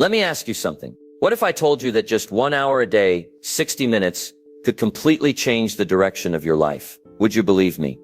Let me ask you something. What if I told you that just 1 hour a day, 60 minutes, could completely change the direction of your life? Would you believe me?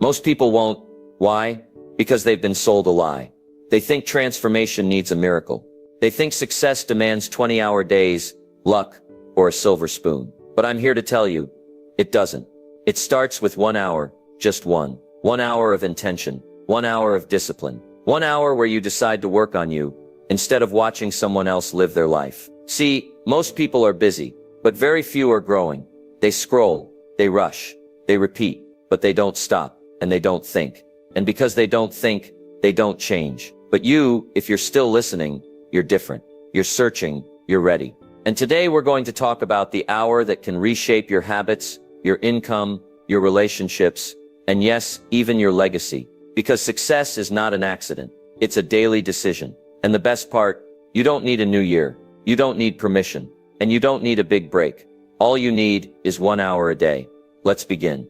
Most people won't. Why? Because they've been sold a lie. They think transformation needs a miracle. They think success demands 20-hour days, luck, or a silver spoon. But I'm here to tell you, it doesn't. It starts with 1 hour, just one. 1 hour of intention, 1 hour of discipline, 1 hour where you decide to work on you, instead of watching someone else live their life. See, most people are busy, but very few are growing. They scroll, they rush, they repeat, but they don't stop, and they don't think. And because they don't think, they don't change. But you, if you're still listening, you're different. You're searching, you're ready. And today we're going to talk about the hour that can reshape your habits, your income, your relationships, and yes, even your legacy. Because success is not an accident. It's a daily decision. And the best part, you don't need a new year. You don't need permission. And you don't need a big break. All you need is 1 hour a day. Let's begin.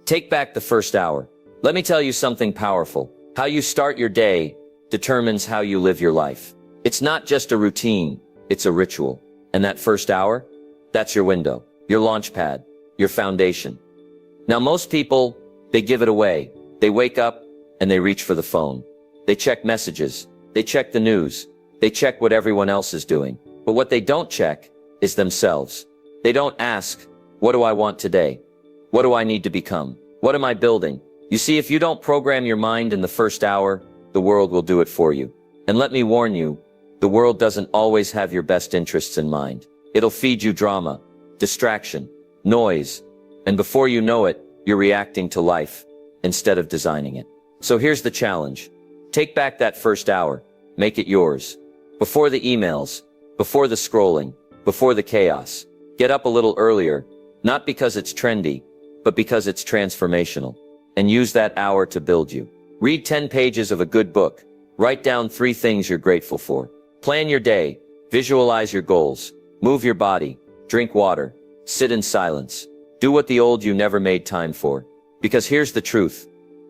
Take back the first hour. Let me tell you something powerful. How you start your day determines how you live your life. It's not just a routine, it's a ritual. And that first hour, that's your window, your launch pad, your foundation. Now most people, they give it away. They wake up and they reach for the phone. They check messages. They check the news. They check what everyone else is doing. But what they don't check is themselves. They don't ask, what do I want today? What do I need to become? What am I building? You see, if you don't program your mind in the first hour, the world will do it for you. And let me warn you, the world doesn't always have your best interests in mind. It'll feed you drama, distraction, noise, and before you know it, you're reacting to life instead of designing it. So here's the challenge. Take back that first hour. Make it yours. Before the emails, before the scrolling, before the chaos. Get up a little earlier, not because it's trendy, but because it's transformational. And use that hour to build you. Read 10 pages of a good book. Write down 3 things you're grateful for. Plan your day. Visualize your goals. Move your body. Drink water. Sit in silence. Do what the old you never made time for. Because here's the truth.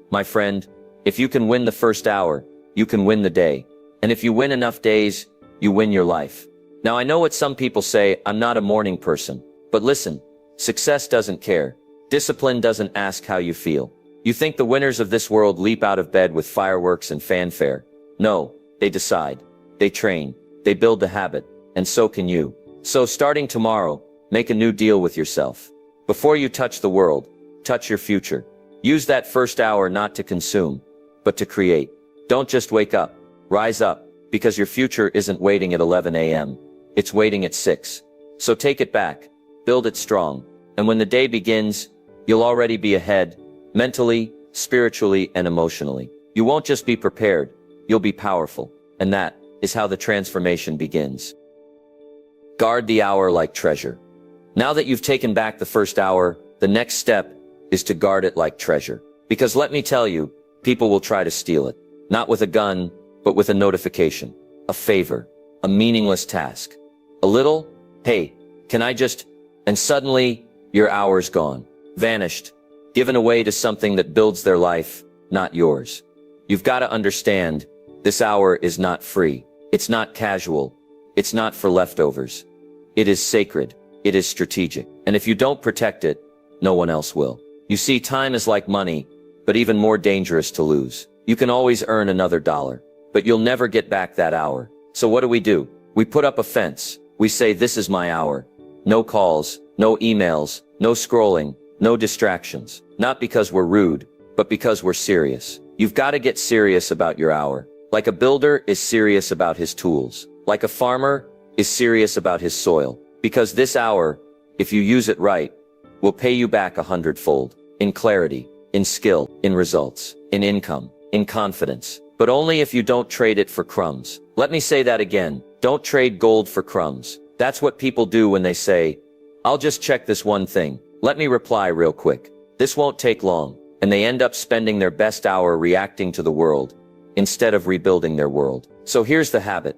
My friend, if you can win the first hour, you can win the day. And if you win enough days, you win your life. Now I know what some people say, I'm not a morning person. But listen, success doesn't care. Discipline doesn't ask how you feel. You think the winners of this world leap out of bed with fireworks and fanfare. No, they decide. They train. They build the habit. And so can you. So starting tomorrow, make a new deal with yourself. Before you touch the world, touch your future. Use that first hour not to consume, but to create. Don't just wake up. Rise up, because your future isn't waiting at 11 a.m. It's waiting at 6. So take it back. Build it strong. And when the day begins, you'll already be ahead. Mentally, spiritually, and emotionally. You won't just be prepared, you'll be powerful. And that is how the transformation begins. Guard the hour like treasure. Now that you've taken back the first hour, the next step is to guard it like treasure. Because let me tell you, people will try to steal it. Not with a gun, but with a notification, a favor, a meaningless task. A little, hey, can I just, and suddenly, your hour's gone, vanished. Given away to something that builds their life, not yours. You've got to understand, this hour is not free. It's not casual. It's not for leftovers. It is sacred. It is strategic. And if you don't protect it, no one else will. You see, time is like money, but even more dangerous to lose. You can always earn another dollar, but you'll never get back that hour. So what do? We put up a fence. We say, this is my hour. No calls, no emails, no scrolling, no distractions. Not because we're rude, but because we're serious. You've got to get serious about your hour. Like a builder is serious about his tools. Like a farmer is serious about his soil. Because this hour, if you use it right, will pay you back 100-fold. In clarity, in skill, in results, in income, in confidence. But only if you don't trade it for crumbs. Let me say that again. Don't trade gold for crumbs. That's what people do when they say, I'll just check this one thing. Let me reply real quick. This won't take long. And they end up spending their best hour reacting to the world instead of rebuilding their world. So here's the habit.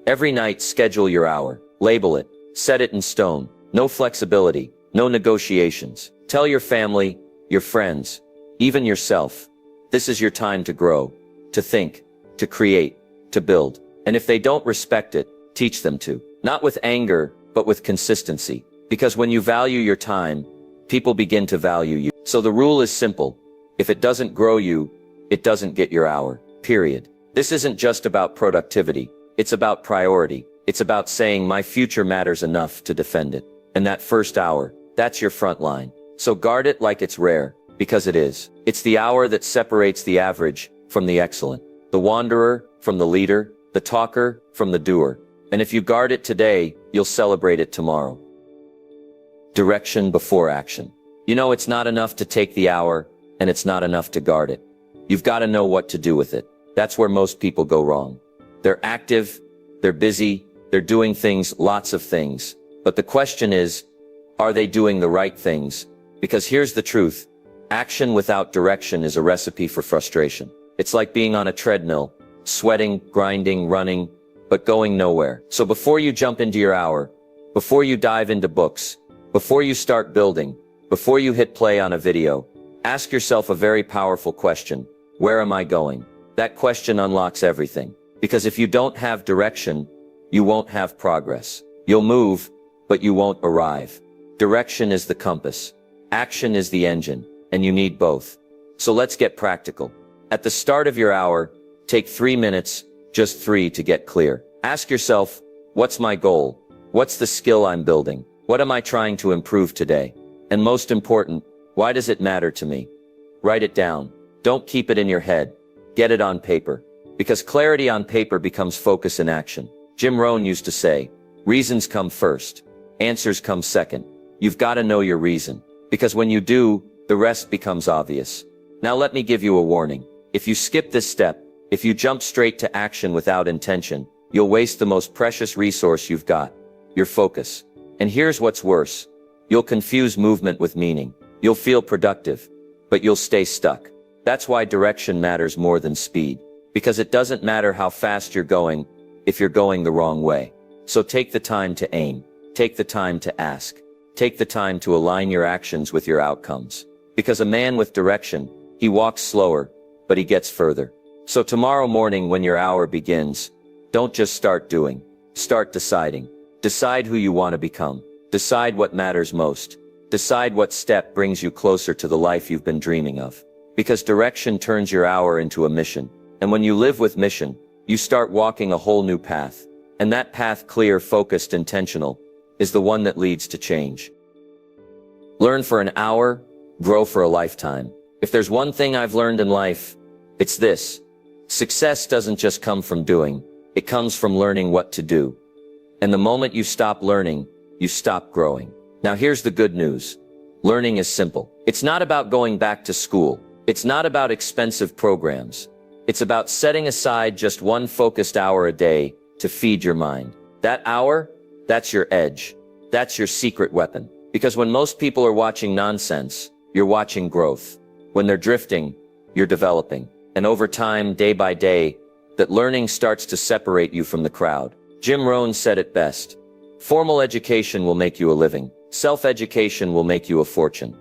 Every night, schedule your hour. Label it. Set it in stone. No flexibility. No negotiations. Tell your family, your friends, even yourself. This is your time to grow, to think, to create, to build. And if they don't respect it, teach them to. Not with anger, but with consistency. Because when you value your time, people begin to value you. So the rule is simple. If it doesn't grow you, it doesn't get your hour. Period. This isn't just about productivity. It's about priority. It's about saying my future matters enough to defend it. And that first hour, that's your front line. So guard it like it's rare, because it is. It's the hour that separates the average from the excellent, the wanderer from the leader, the talker from the doer. And if you guard it today, you'll celebrate it tomorrow. Direction before action. You know, it's not enough to take the hour, and it's not enough to guard it. You've got to know what to do with it. That's where most people go wrong. They're active, they're busy, they're doing things, lots of things. But the question is, are they doing the right things? Because here's the truth. Action without direction is a recipe for frustration. It's like being on a treadmill, sweating, grinding, running, but going nowhere. So before you jump into your hour, before you dive into books, before you start building, before you hit play on a video, ask yourself a very powerful question. Where am I going? That question unlocks everything. Because if you don't have direction, you won't have progress. You'll move, but you won't arrive. Direction is the compass. Action is the engine, and you need both. So let's get practical. At the start of your hour, take 3 minutes, just 3 to get clear. Ask yourself, what's my goal? What's the skill I'm building? What am I trying to improve today? And most important, why does it matter to me? Write it down. Don't keep it in your head. Get it on paper. Because clarity on paper becomes focus in action. Jim Rohn used to say, reasons come first. Answers come second. You've got to know your reason. Because when you do, the rest becomes obvious. Now let me give you a warning. If you skip this step, if you jump straight to action without intention, you'll waste the most precious resource you've got, your focus. And here's what's worse. You'll confuse movement with meaning. You'll feel productive, but you'll stay stuck. That's why direction matters more than speed. Because it doesn't matter how fast you're going, if you're going the wrong way. So take the time to aim. Take the time to ask. Take the time to align your actions with your outcomes. Because a man with direction, he walks slower, but he gets further. So tomorrow morning when your hour begins, don't just start doing. Start deciding. Decide who you want to become. Decide what matters most. Decide what step brings you closer to the life you've been dreaming of. Because direction turns your hour into a mission. And when you live with mission, you start walking a whole new path. And that path, clear, focused, intentional, is the one that leads to change. Learn for an hour, grow for a lifetime. If there's one thing I've learned in life, it's this. Success doesn't just come from doing, it comes from learning what to do. And the moment you stop learning, you stop growing. Now here's the good news. Learning is simple. It's not about going back to school. It's not about expensive programs. It's about setting aside just one focused hour a day to feed your mind. That hour, that's your edge. That's your secret weapon. Because when most people are watching nonsense, you're watching growth. When they're drifting, you're developing. And over time, day by day, that learning starts to separate you from the crowd. Jim Rohn said it best. Formal education will make you a living. Self-education will make you a fortune.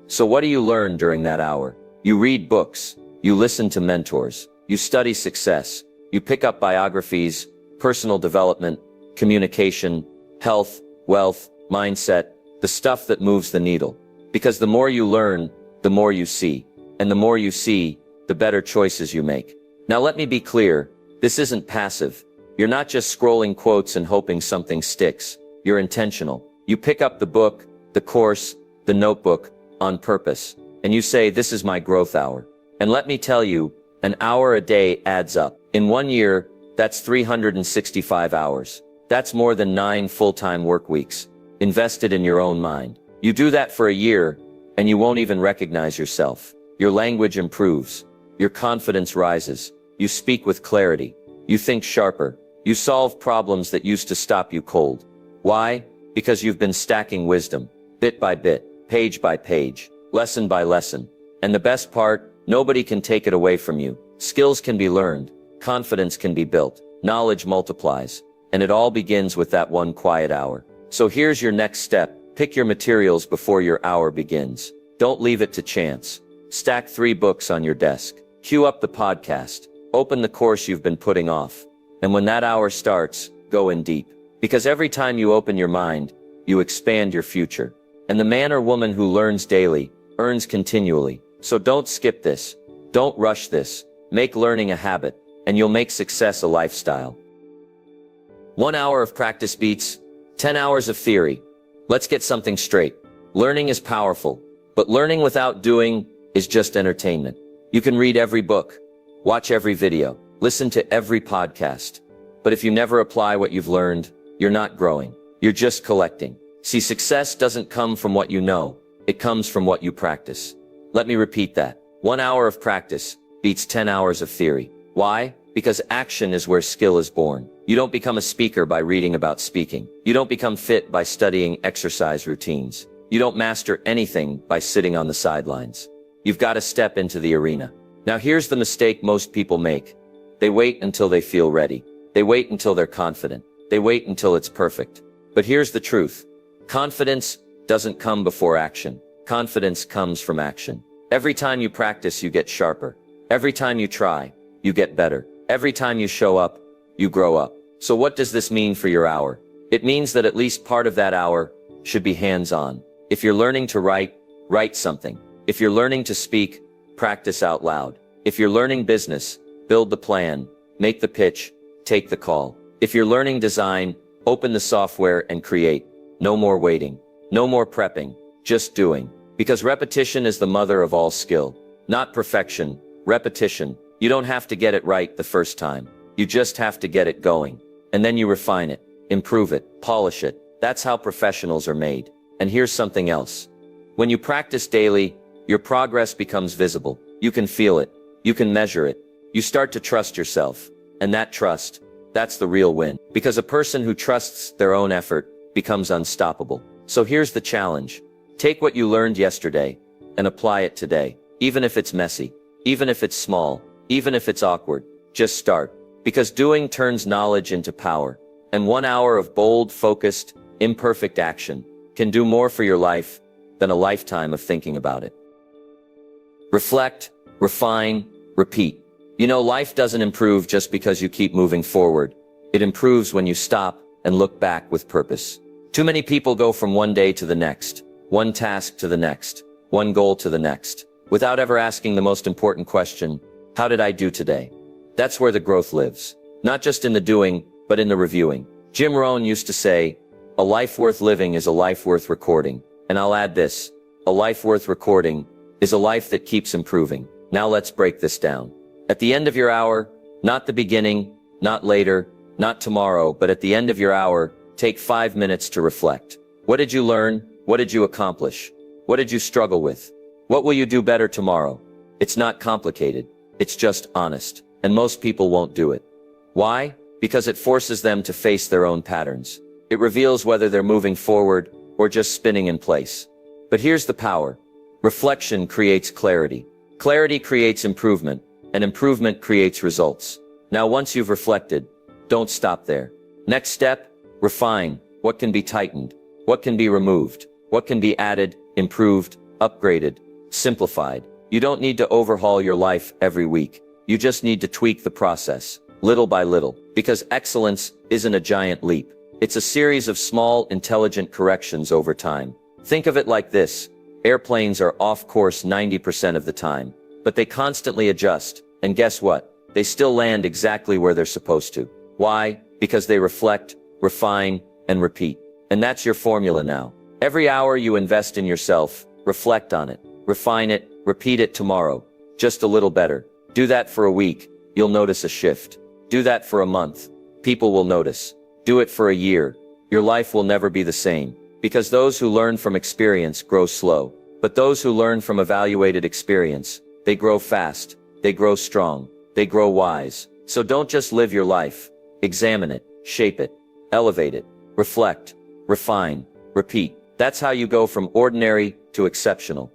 So what do you learn during that hour? You read books. You listen to mentors. You study success. You pick up biographies, personal development, communication, health, wealth, mindset, the stuff that moves the needle. Because the more you learn, the more you see. And the more you see, the better choices you make. Now let me be clear, this isn't passive. You're not just scrolling quotes and hoping something sticks. You're intentional. You pick up the book, the course, the notebook, on purpose. And you say, this is my growth hour. And let me tell you, an hour a day adds up. In 1 year, that's 365 hours. That's more than 9 full-time work weeks, invested in your own mind. You do that for a year, and you won't even recognize yourself. Your language improves. Your confidence rises. You speak with clarity. You think sharper. You solve problems that used to stop you cold. Why? Because you've been stacking wisdom, bit by bit, page by page, lesson by lesson. And the best part, nobody can take it away from you. Skills can be learned. Confidence can be built. Knowledge multiplies. And it all begins with that one quiet hour. So here's your next step. Pick your materials before your hour begins. Don't leave it to chance. Stack 3 books on your desk. Queue up the podcast. Open the course you've been putting off. And when that hour starts, go in deep. Because every time you open your mind, you expand your future. And the man or woman who learns daily, earns continually. So don't skip this. Don't rush this. Make learning a habit, and you'll make success a lifestyle. 1 hour of practice beats 10 hours of theory. Let's get something straight. Learning is powerful, but learning without doing is just entertainment. You can read every book, watch every video, listen to every podcast. But if you never apply what you've learned, you're not growing. You're just collecting. See, success doesn't come from what you know. It comes from what you practice. Let me repeat that. 1 hour of practice beats 10 hours of theory. Why? Because action is where skill is born. You don't become a speaker by reading about speaking. You don't become fit by studying exercise routines. You don't master anything by sitting on the sidelines. You've got to step into the arena. Now here's the mistake most people make. They wait until they feel ready. They wait until they're confident. They wait until it's perfect. But here's the truth. Confidence doesn't come before action. Confidence comes from action. Every time you practice, you get sharper. Every time you try, you get better. Every time you show up, you grow up. So what does this mean for your hour? It means that at least part of that hour should be hands-on. If you're learning to write, write something. If you're learning to speak, practice out loud. If you're learning business, build the plan, make the pitch, take the call. If you're learning design, open the software and create. No more waiting. No more prepping. Just doing. Because repetition is the mother of all skill. Not perfection. Repetition. You don't have to get it right the first time. You just have to get it going. And then you refine it, improve it, polish it. That's how professionals are made. And here's something else. When you practice daily, your progress becomes visible. You can feel it. You can measure it. You start to trust yourself. And that trust, that's the real win. Because a person who trusts their own effort becomes unstoppable. So here's the challenge. Take what you learned yesterday and apply it today. Even if it's messy, even if it's small, even if it's awkward, just start. Because doing turns knowledge into power. And 1 hour of bold, focused, imperfect action can do more for your life than a lifetime of thinking about it. Reflect, refine, repeat. You know, life doesn't improve just because you keep moving forward. It improves when you stop and look back with purpose. Too many people go from one day to the next, one task to the next, one goal to the next, without ever asking the most important question, how did I do today? That's where the growth lives. Not just in the doing, but in the reviewing. Jim Rohn used to say, a life worth living is a life worth recording. And I'll add this, a life worth recording is a life that keeps improving. Now let's break this down. At the end of your hour, not the beginning, not later, not tomorrow, but at the end of your hour, take 5 minutes to reflect. What did you learn? What did you accomplish? What did you struggle with? What will you do better tomorrow? It's not complicated. It's just honest. And most people won't do it. Why? Because it forces them to face their own patterns. It reveals whether they're moving forward or just spinning in place. But here's the power. Reflection creates clarity. Clarity creates improvement, and improvement creates results. Now once you've reflected, don't stop there. Next step, refine. What can be tightened? What can be removed? What can be added, improved, upgraded, simplified? You don't need to overhaul your life every week. You just need to tweak the process, little by little, because excellence isn't a giant leap. It's a series of small, intelligent corrections over time. Think of it like this. Airplanes are off course 90% of the time, but they constantly adjust. And guess what? They still land exactly where they're supposed to. Why? Because they reflect, refine, and repeat. And that's your formula now. Every hour you invest in yourself, reflect on it, refine it, repeat it tomorrow. Just a little better. Do that for a week. You'll notice a shift. Do that for a month. People will notice. Do it for a year. Your life will never be the same. Because those who learn from experience grow slow. But those who learn from evaluated experience, they grow fast. They grow strong. They grow wise. So don't just live your life. Examine it, shape it, elevate it, reflect, refine, repeat. That's how you go from ordinary to exceptional.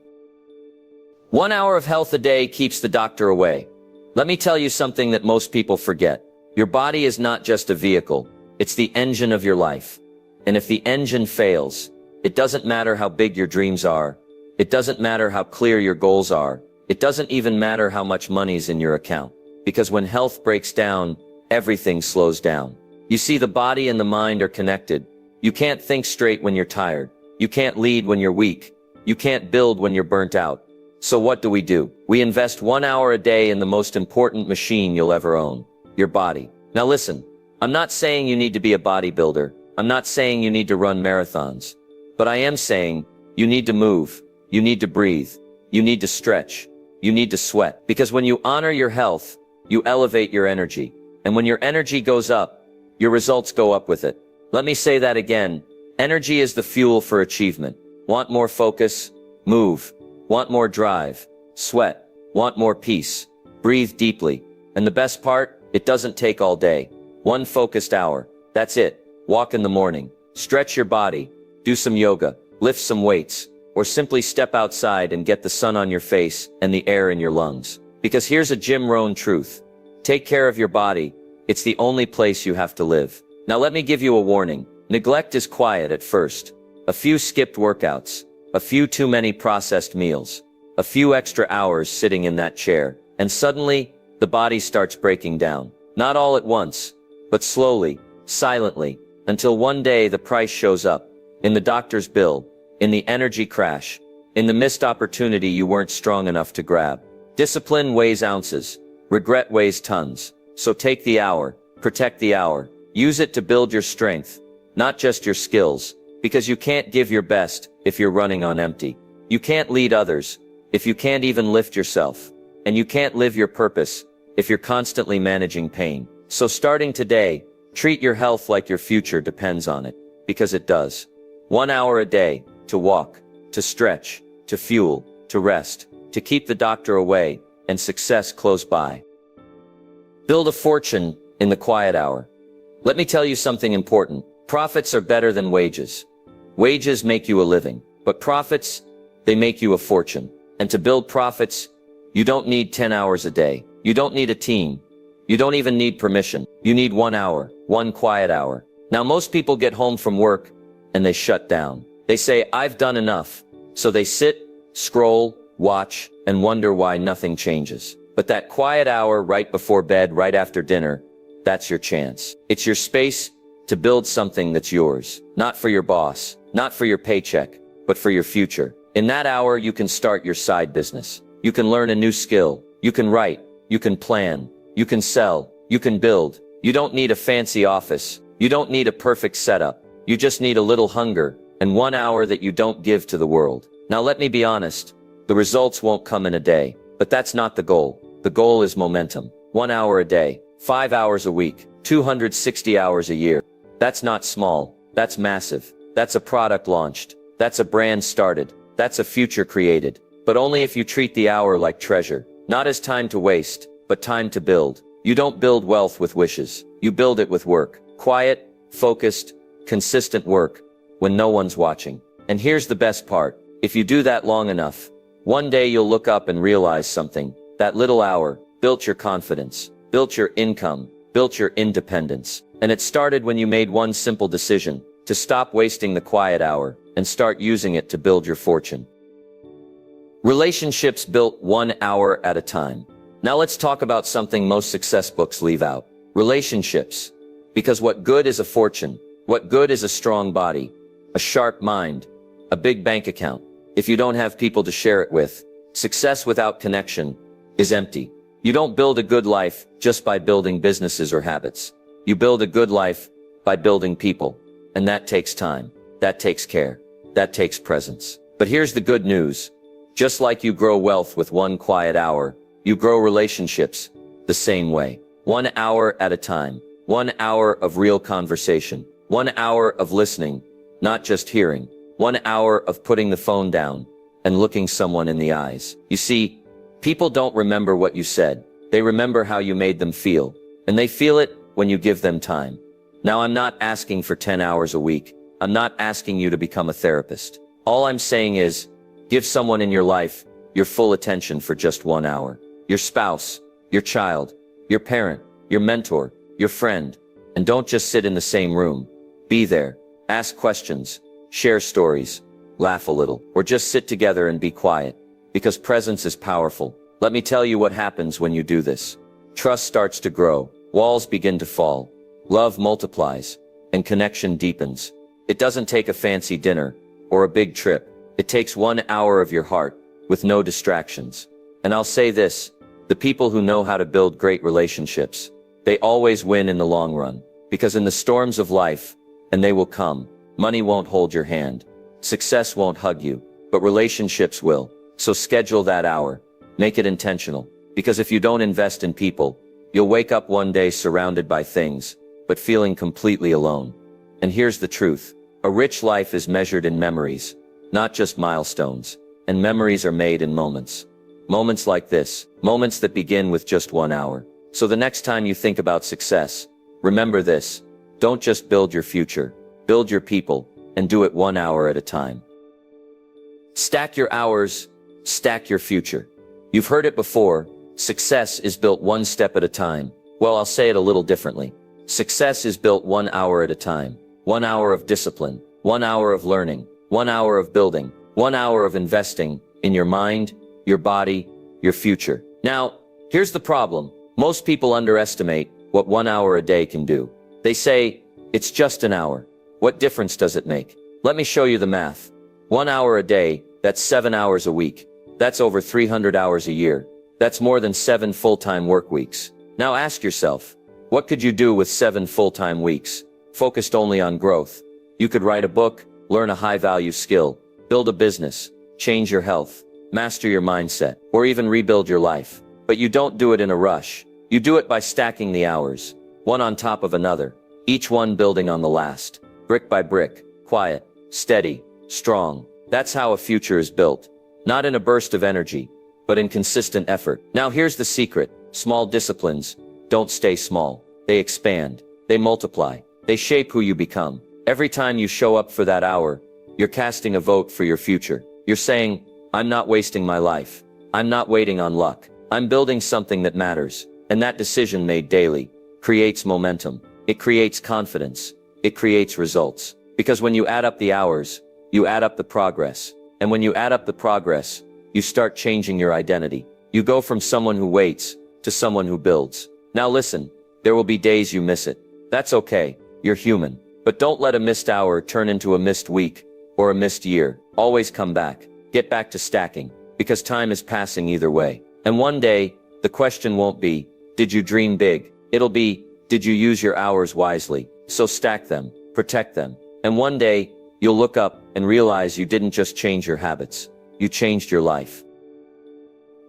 1 hour of health a day keeps the doctor away. Let me tell you something that most people forget. Your body is not just a vehicle. It's the engine of your life. And if the engine fails, it doesn't matter how big your dreams are. It doesn't matter how clear your goals are. It doesn't even matter how much money's in your account. Because when health breaks down, everything slows down. You see, the body and the mind are connected. You can't think straight when you're tired. You can't lead when you're weak. You can't build when you're burnt out. So what do? We invest 1 hour a day in the most important machine you'll ever own, your body. Now listen, I'm not saying you need to be a bodybuilder. I'm not saying you need to run marathons. But I am saying you need to move. You need to breathe. You need to stretch. You need to sweat. Because when you honor your health, you elevate your energy. And when your energy goes up, your results go up with it. Let me say that again. Energy is the fuel for achievement. Want more focus? Move. Want more drive? Sweat. Want more peace? Breathe deeply. And the best part? It doesn't take all day. 1 focused hour. That's it. Walk in the morning. Stretch your body. Do some yoga. Lift some weights. Or simply step outside and get the sun on your face and the air in your lungs. Because here's a Jim Rohn truth. Take care of your body. It's the only place you have to live. Now let me give you a warning. Neglect is quiet at first. A few skipped workouts. A few too many processed meals. A few extra hours sitting in that chair. And suddenly, the body starts breaking down. Not all at once, but slowly, silently, until one day the price shows up. In the doctor's bill. In the energy crash. In the missed opportunity you weren't strong enough to grab. Discipline weighs ounces. Regret weighs tons. So take the hour. Protect the hour. Use it to build your strength. Not just your skills. Because you can't give your best if you're running on empty. You can't lead others if you can't even lift yourself. And you can't live your purpose if you're constantly managing pain. So starting today, treat your health like your future depends on it. Because it does. 1 hour a day. To walk, to stretch, to fuel, to rest, to keep the doctor away, and success close by. Build a fortune in the quiet hour. Let me tell you something important. Profits are better than wages. Wages make you a living, but profits, they make you a fortune. And to build profits, you don't need 10 hours a day. You don't need a team. You don't even need permission. You need 1 hour, 1 quiet hour. Now most people get home from work and they shut down. They say, I've done enough. So they sit, scroll, watch, and wonder why nothing changes. But that quiet hour right before bed, right after dinner, that's your chance. It's your space to build something that's yours. Not for your boss, not for your paycheck, but for your future. In that hour, you can start your side business. You can learn a new skill. You can write. You can plan. You can sell. You can build. You don't need a fancy office. You don't need a perfect setup. You just need a little hunger. And 1 hour that you don't give to the world. Now let me be honest, the results won't come in a day, but that's not the goal. The goal is momentum. 1 hour a day, 5 hours a week, 260 hours a year. That's not small, that's massive. That's a product launched. That's a brand started. That's a future created. But only if you treat the hour like treasure. Not as time to waste, but time to build. You don't build wealth with wishes. You build it with work. Quiet, focused, consistent work. When no one's watching. And here's the best part. If you do that long enough, one day you'll look up and realize something. That little hour built your confidence, built your income, built your independence. And it started when you made one simple decision, to stop wasting the quiet hour and start using it to build your fortune. Relationships built 1 hour at a time. Now let's talk about something most success books leave out. Relationships. Because what good is a fortune? What good is a strong body? A sharp mind, a big bank account. If you don't have people to share it with, success without connection is empty. You don't build a good life just by building businesses or habits. You build a good life by building people. And that takes time. That takes care. That takes presence. But here's the good news. Just like you grow wealth with 1 quiet hour, you grow relationships the same way. 1 hour at a time. 1 hour of real conversation. 1 hour of listening. Not just hearing. 1 hour of putting the phone down and looking someone in the eyes. You see, people don't remember what you said. They remember how you made them feel. And they feel it when you give them time. Now I'm not asking for 10 hours a week. I'm not asking you to become a therapist. All I'm saying is, give someone in your life your full attention for just 1 hour. Your spouse, your child, your parent, your mentor, your friend. And don't just sit in the same room. Be there. Ask questions, share stories, laugh a little, or just sit together and be quiet. Because presence is powerful. Let me tell you what happens when you do this. Trust starts to grow. walls begin to fall, love multiplies, and connection deepens. It doesn't take a fancy dinner or a big trip. It takes 1 hour of your heart with no distractions. And I'll say this, the people who know how to build great relationships, they always win in the long run, because in the storms of life, and they will come, money won't hold your hand, success won't hug you, but relationships will. So schedule that hour, make it intentional, because if you don't invest in people, you'll wake up one day surrounded by things, but feeling completely alone. And here's the truth, a rich life is measured in memories, not just milestones, and memories are made in moments. Moments like this, moments that begin with just 1 hour. So the next time you think about success, remember this, don't just build your future, build your people, and do it 1 hour at a time. Stack your hours, stack your future. You've heard it before, success is built one step at a time. Well, I'll say it a little differently. Success is built 1 hour at a time. 1 hour of discipline, 1 hour of learning, 1 hour of building, 1 hour of investing in your mind, your body, your future. Now, here's the problem. Most people underestimate what 1 hour a day can do. They say, it's just an hour. What difference does it make? Let me show you the math. 1 hour a day, that's 7 hours a week. That's over 300 hours a year. That's more than 7 full-time work weeks. Now ask yourself, what could you do with 7 full-time weeks, focused only on growth? You could write a book, learn a high-value skill, build a business, change your health, master your mindset, or even rebuild your life. But you don't do it in a rush. You do it by stacking the hours, one on top of another, each one building on the last, brick by brick, quiet, steady, strong. That's how a future is built. Not in a burst of energy, but in consistent effort. Now here's the secret. Small disciplines don't stay small. They expand. They multiply. They shape who you become. Every time you show up for that hour, you're casting a vote for your future. You're saying, I'm not wasting my life. I'm not waiting on luck. I'm building something that matters. And that decision made daily creates momentum. It creates confidence. It creates results. Because when you add up the hours, you add up the progress. And when you add up the progress, you start changing your identity. You go from someone who waits to someone who builds. Now listen, there will be days you miss it. That's okay. You're human. But don't let a missed hour turn into a missed week or a missed year. Always come back. Get back to stacking, because time is passing either way. And one day, the question won't be, did you dream big? It'll be, did you use your hours wisely? So stack them, protect them. And one day, you'll look up and realize you didn't just change your habits, you changed your life.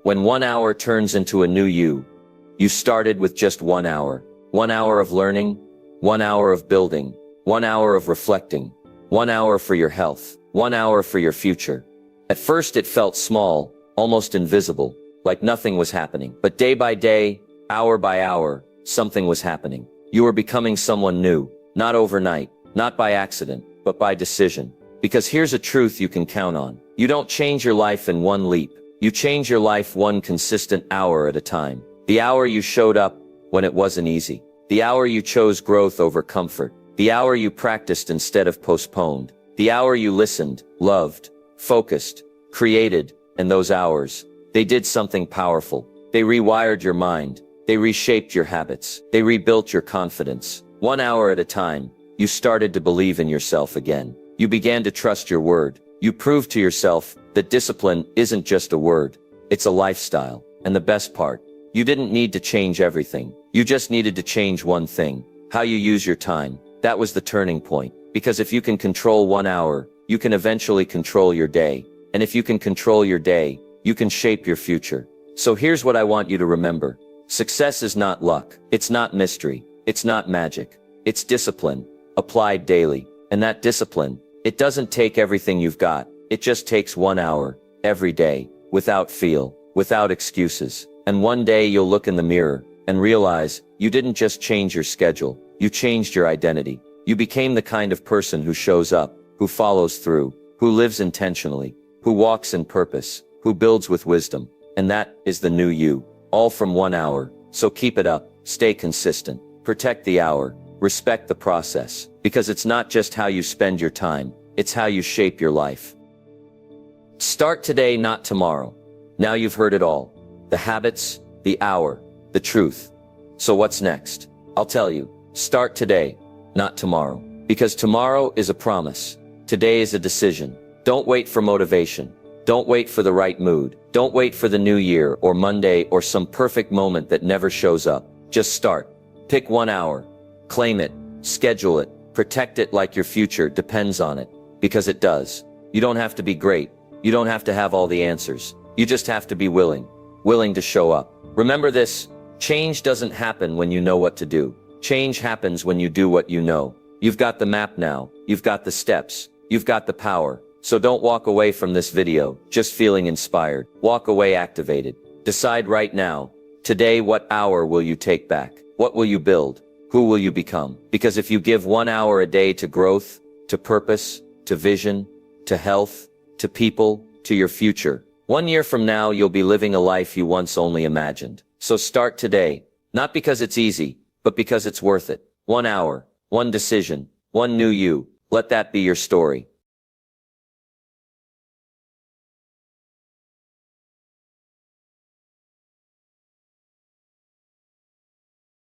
When 1 hour turns into a new you started with just 1 hour. 1 hour of learning, 1 hour of building, 1 hour of reflecting, 1 hour for your health, 1 hour for your future. At first it felt small, almost invisible, like nothing was happening. But day by day, hour by hour, something was happening. You were becoming someone new, not overnight, not by accident, but by decision. Because here's a truth you can count on. You don't change your life in one leap. You change your life one consistent hour at a time. The hour you showed up when it wasn't easy. The hour you chose growth over comfort. The hour you practiced instead of postponed. The hour you listened, loved, focused, created, and those hours, they did something powerful. They rewired your mind. They reshaped your habits. They rebuilt your confidence. 1 hour at a time, you started to believe in yourself again. You began to trust your word. You proved to yourself that discipline isn't just a word. It's a lifestyle. And the best part, you didn't need to change everything. You just needed to change one thing, how you use your time. That was the turning point. Because if you can control 1 hour, you can eventually control your day. And if you can control your day, you can shape your future. So here's what I want you to remember. Success is not luck. It's not mystery. It's not magic. It's discipline, applied daily. And that discipline, it doesn't take everything you've got. It just takes 1 hour, every day, without fail, without excuses. And one day you'll look in the mirror and realize you didn't just change your schedule. You changed your identity. You became the kind of person who shows up, who follows through, who lives intentionally, who walks in purpose, who builds with wisdom. And that is the new you, all from 1 hour. So keep it up, stay consistent, protect the hour, respect the process, because it's not just how you spend your time, it's how you shape your life. Start today, not tomorrow. Now you've heard it all. The habits, the hour, the truth. So what's next? I'll tell you, start today, not tomorrow. Because tomorrow is a promise. Today is a decision. Don't wait for motivation. Don't wait for the right mood. Don't wait for the new year or Monday or some perfect moment that never shows up. Just start. Pick 1 hour. Claim it. Schedule it. Protect it like your future depends on it. Because it does. You don't have to be great. You don't have to have all the answers. You just have to be willing. Willing to show up. Remember this, change doesn't happen when you know what to do. Change happens when you do what you know. You've got the map now. You've got the steps. You've got the power. So don't walk away from this video just feeling inspired. Walk away activated. Decide right now. Today, what hour will you take back? What will you build? Who will you become? Because if you give 1 hour a day to growth, to purpose, to vision, to health, to people, to your future, 1 year from now, you'll be living a life you once only imagined. So start today. Not because it's easy, but because it's worth it. 1 hour, one decision, one new you. Let that be your story.